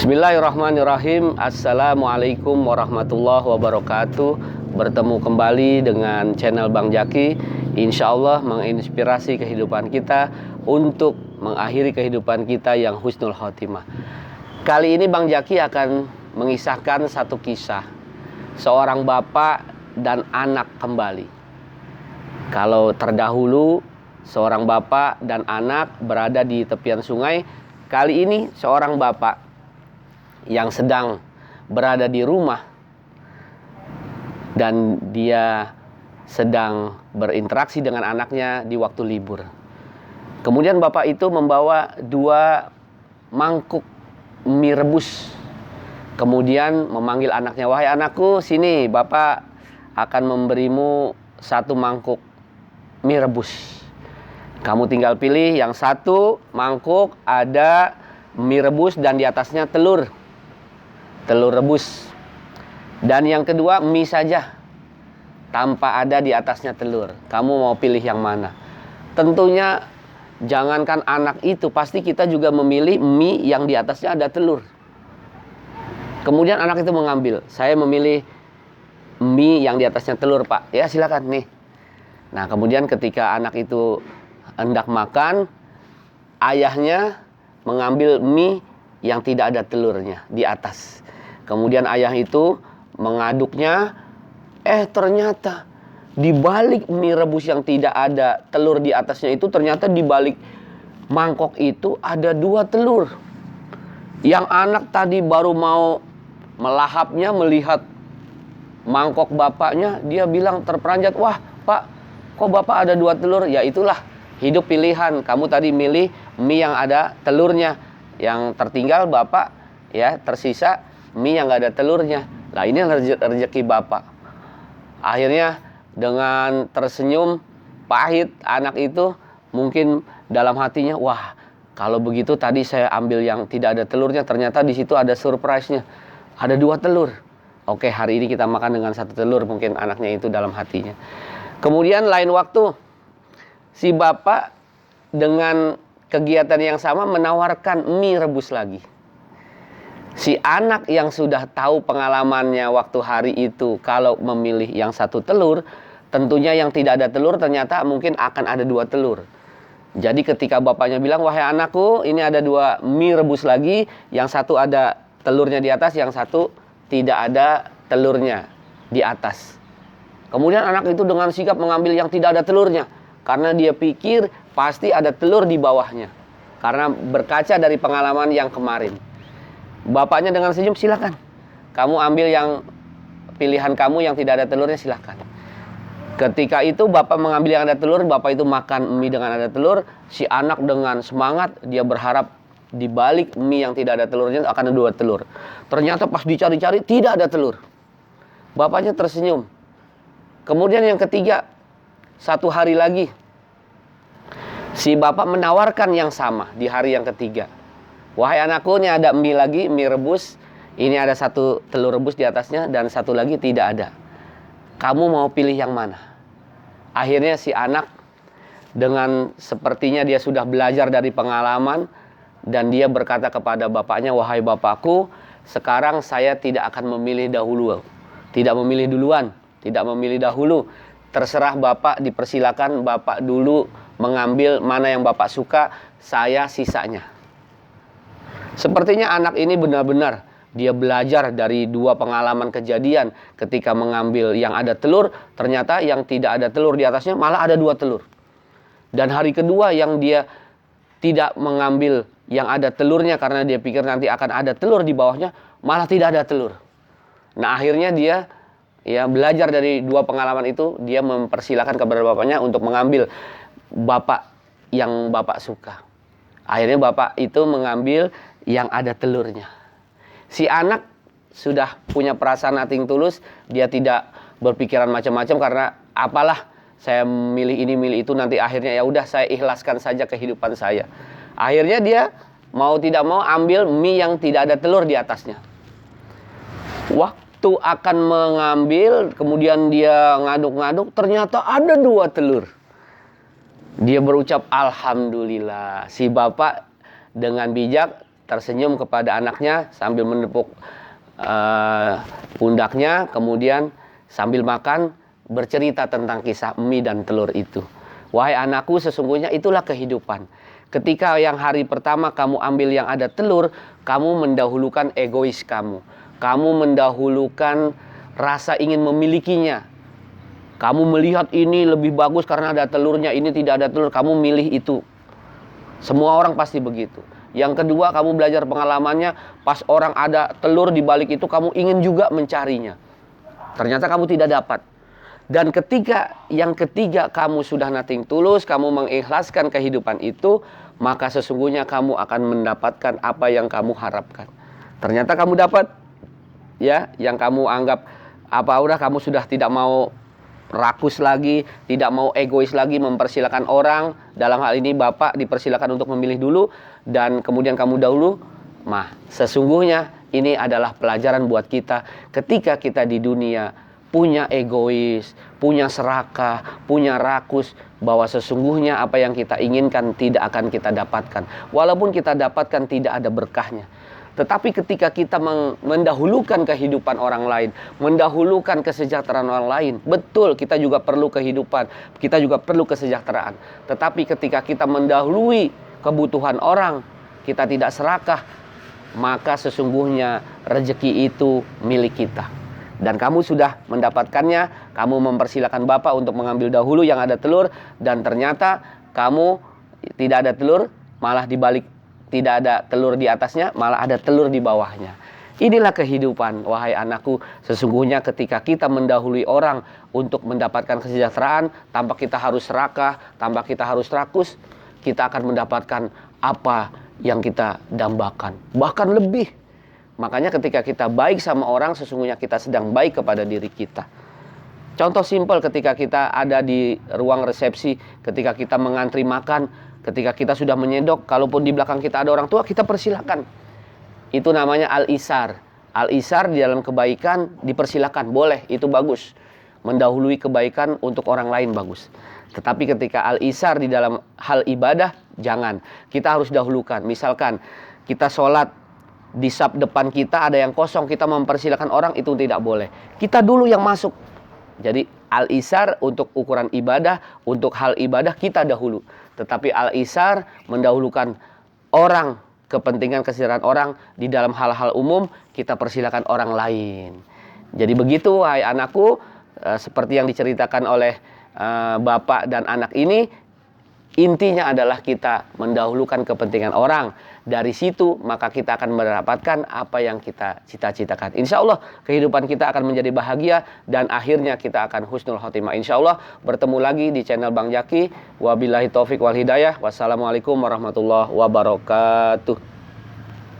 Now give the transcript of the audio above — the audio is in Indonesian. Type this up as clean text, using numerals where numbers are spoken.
Bismillahirrahmanirrahim. Assalamualaikum warahmatullahi wabarakatuh. Bertemu kembali dengan channel Bang Jaki. Insya Allah menginspirasi kehidupan kita untuk mengakhiri kehidupan kita yang husnul khotimah. Kali ini Bang Jaki akan mengisahkan satu kisah seorang bapak dan anak kembali. Kalau terdahulu seorang bapak dan anak berada di tepian sungai, kali ini seorang bapak yang sedang berada di rumah dan dia sedang berinteraksi dengan anaknya di waktu libur. Kemudian bapak itu membawa 2 mangkuk mie rebus. Kemudian memanggil anaknya, "Wahai anakku, sini bapak akan memberimu 1 mangkuk mie rebus. Kamu tinggal pilih, yang 1 mangkuk ada mie rebus dan di atasnya telur rebus. Dan yang kedua mie saja, tanpa ada di atasnya telur. Kamu mau pilih yang mana?" Tentunya jangankan anak itu, pasti kita juga memilih mie yang di atasnya ada telur. Kemudian anak itu mengambil, "Saya memilih mie yang di atasnya telur, Pak." "Ya silakan nih." Nah kemudian ketika anak itu hendak makan, ayahnya mengambil mie yang tidak ada telurnya di atas. Kemudian ayah itu mengaduknya, ternyata di balik mie rebus yang tidak ada telur di atasnya itu, ternyata di balik mangkok itu ada 2 telur. Yang anak tadi baru mau melahapnya, melihat mangkok bapaknya, dia bilang terperanjat, "Wah Pak, kok bapak ada 2 telur?" "Ya itulah hidup pilihan. Kamu tadi milih mie yang ada telurnya. Yang tertinggal bapak, ya tersisa mie yang gak ada telurnya. Lah ini rezeki bapak." Akhirnya dengan tersenyum pahit, anak itu mungkin dalam hatinya, "Wah, kalau begitu tadi saya ambil yang tidak ada telurnya, ternyata di situ ada surprise-nya. Ada 2 telur. Oke, hari ini kita makan dengan 1 telur," mungkin anaknya itu dalam hatinya. Kemudian lain waktu, si bapak dengan kegiatan yang sama menawarkan mie rebus lagi. Si anak yang sudah tahu pengalamannya waktu hari itu, kalau memilih yang 1 telur, tentunya yang tidak ada telur ternyata mungkin akan ada 2 telur. Jadi ketika bapaknya bilang, "Wahai anakku, ini ada 2 mie rebus lagi, yang 1 ada telurnya di atas, yang 1 tidak ada telurnya di atas." Kemudian anak itu dengan sigap mengambil yang tidak ada telurnya, karena dia pikir pasti ada telur di bawahnya, karena berkaca dari pengalaman yang kemarin. Bapaknya dengan senyum, "Silakan, kamu ambil yang pilihan kamu yang tidak ada telurnya, silakan." Ketika itu bapak mengambil yang ada telur, bapak itu makan mie dengan ada telur. Si anak dengan semangat, dia berharap di balik mie yang tidak ada telurnya akan ada 2 telur. Ternyata pas dicari-cari tidak ada telur. Bapaknya tersenyum. Kemudian yang ketiga, 1 hari lagi, si bapak menawarkan yang sama di hari yang ketiga. "Wahai anakku, ini ada mie lagi, mie rebus. Ini ada 1 telur rebus di atasnya dan 1 lagi tidak ada. Kamu mau pilih yang mana?" Akhirnya si anak dengan sepertinya dia sudah belajar dari pengalaman, dan dia berkata kepada bapaknya, "Wahai bapakku, sekarang saya tidak akan memilih dahulu. Tidak memilih duluan, tidak memilih dahulu. Terserah bapak, dipersilakan bapak dulu mengambil mana yang bapak suka, saya sisanya." Sepertinya anak ini benar-benar dia belajar dari 2 pengalaman kejadian. Ketika mengambil yang ada telur, ternyata yang tidak ada telur di atasnya malah ada 2 telur. Dan hari kedua yang dia tidak mengambil yang ada telurnya karena dia pikir nanti akan ada telur di bawahnya, malah tidak ada telur. Nah akhirnya dia belajar dari 2 pengalaman itu, dia mempersilahkan kepada bapaknya untuk mengambil bapak yang bapak suka. Akhirnya bapak itu mengambil yang ada telurnya. Si anak sudah punya perasaan nating tulus, dia tidak berpikiran macam-macam karena apalah saya milih ini milih itu, nanti akhirnya ya udah saya ikhlaskan saja kehidupan saya. Akhirnya dia mau tidak mau ambil mie yang tidak ada telur di atasnya. Waktu akan mengambil, kemudian dia ngaduk-ngaduk, ternyata ada 2 telur. Dia berucap alhamdulillah. Si bapak dengan bijak tersenyum kepada anaknya sambil menepuk pundaknya, kemudian sambil makan bercerita tentang kisah mie dan telur itu. Wahai anakku, sesungguhnya itulah kehidupan. Ketika yang hari pertama kamu ambil yang ada telur, kamu mendahulukan egois kamu. Kamu mendahulukan rasa ingin memilikinya. Kamu melihat ini lebih bagus karena ada telurnya, ini tidak ada telur, kamu milih itu. Semua orang pasti begitu. Yang kedua, kamu belajar pengalamannya, pas orang ada telur di balik itu, kamu ingin juga mencarinya. Ternyata kamu tidak dapat. Dan yang ketiga, kamu sudah nothing tulus, kamu mengikhlaskan kehidupan itu, maka sesungguhnya kamu akan mendapatkan apa yang kamu harapkan. Ternyata kamu dapat, ya, yang kamu anggap udah kamu sudah tidak mau rakus lagi, tidak mau egois lagi, mempersilakan orang. Dalam hal ini bapak dipersilakan untuk memilih dulu, dan kemudian kamu dahulu. Sesungguhnya ini adalah pelajaran buat kita. Ketika kita di dunia punya egois, punya serakah, punya rakus, bahwa sesungguhnya apa yang kita inginkan tidak akan kita dapatkan. Walaupun kita dapatkan tidak ada berkahnya. Tetapi ketika kita mendahulukan kehidupan orang lain, mendahulukan kesejahteraan orang lain, betul kita juga perlu kehidupan, kita juga perlu kesejahteraan. Tetapi ketika kita mendahului kebutuhan orang, kita tidak serakah, maka sesungguhnya rezeki itu milik kita. Dan kamu sudah mendapatkannya, kamu mempersilakan bapak untuk mengambil dahulu yang ada telur, dan ternyata kamu tidak ada telur, malah dibalik tidak ada telur di atasnya, malah ada telur di bawahnya. Inilah kehidupan, wahai anakku. Sesungguhnya ketika kita mendahului orang untuk mendapatkan kesejahteraan, tanpa kita harus serakah, tanpa kita harus rakus, kita akan mendapatkan apa yang kita dambakan, bahkan lebih. Makanya ketika kita baik sama orang, sesungguhnya kita sedang baik kepada diri kita. Contoh simpel, ketika kita ada di ruang resepsi, ketika kita mengantri makan, ketika kita sudah menyendok, kalaupun di belakang kita ada orang tua, kita persilakan. Itu namanya al-isar. Al-isar di dalam kebaikan dipersilakan, boleh, itu bagus. Mendahului kebaikan untuk orang lain bagus. Tetapi ketika al-isar di dalam hal ibadah, jangan. Kita harus dahulukan. Misalkan kita sholat, di saf depan kita ada yang kosong, kita mempersilakan orang, itu tidak boleh. Kita dulu yang masuk. Jadi al-isar untuk ukuran ibadah, untuk hal ibadah kita dahulu. Tetapi al-isar mendahulukan orang, kepentingan kesejahteraan orang di dalam hal-hal umum, kita persilakan orang lain. Jadi begitu, wahai anakku, seperti yang diceritakan oleh bapak dan anak ini, intinya adalah kita mendahulukan kepentingan orang. Dari situ maka kita akan mendapatkan apa yang kita cita-citakan. Insya Allah kehidupan kita akan menjadi bahagia dan akhirnya kita akan husnul khotimah. Insya Allah bertemu lagi di channel Bang Jaki. Wabillahi taufik wal hidayah. Wassalamualaikum warahmatullahi wabarakatuh.